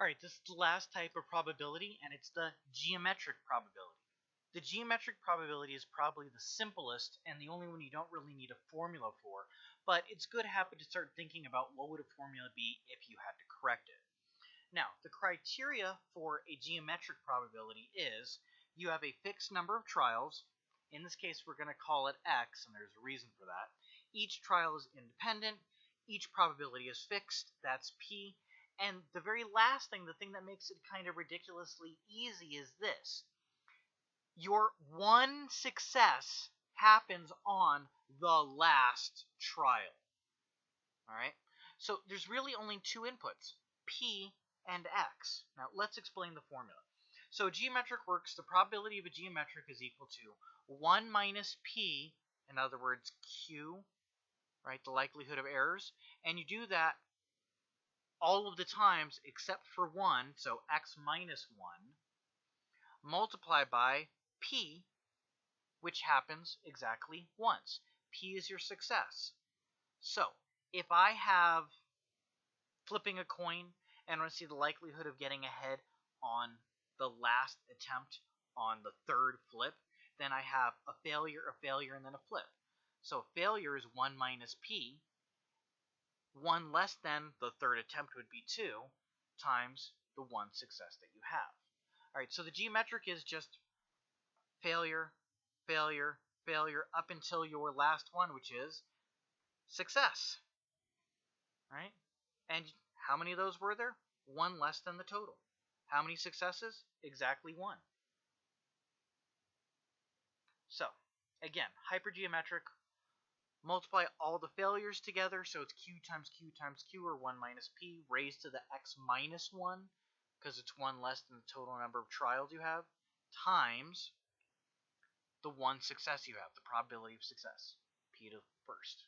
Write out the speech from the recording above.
Alright, this is the last type of probability, and it's the geometric probability. The geometric probability is probably the simplest and the only one you don't really need a formula for, but it's good habit to start thinking about what would a formula be if you had to correct it. Now, the criteria for a geometric probability is you have a fixed number of trials. In this case, we're going to call it x, and there's a reason for that. Each trial is independent. Each probability is fixed. That's p. And the very last thing, the thing that makes it kind of ridiculously easy, is this. Your one success happens on the last trial. Alright? So there's really only two inputs, p and x. Now let's explain the formula. So geometric works, the probability of a geometric is equal to 1 minus p, in other words q, right, the likelihood of errors, and you do that all of the times except for 1, so x minus 1, multiplied by p, which happens exactly once. P is your success. So if I have flipping a coin and I want to see the likelihood of getting ahead on the last attempt on the third flip, then I have a failure, and then a flip. So failure is 1 minus p. 1 less than the third attempt would be 2 times the one success that you have. Alright, so the geometric is just failure, failure, failure, up until your last one, which is success. Right? And how many of those were there? 1 less than the total. How many successes? Exactly 1. So, again, hypergeometric, multiply all the failures together, so it's q times q times q, or 1 minus p, raised to the x minus 1, because it's 1 less than the total number of trials you have, times the one success you have, the probability of success, p to the first.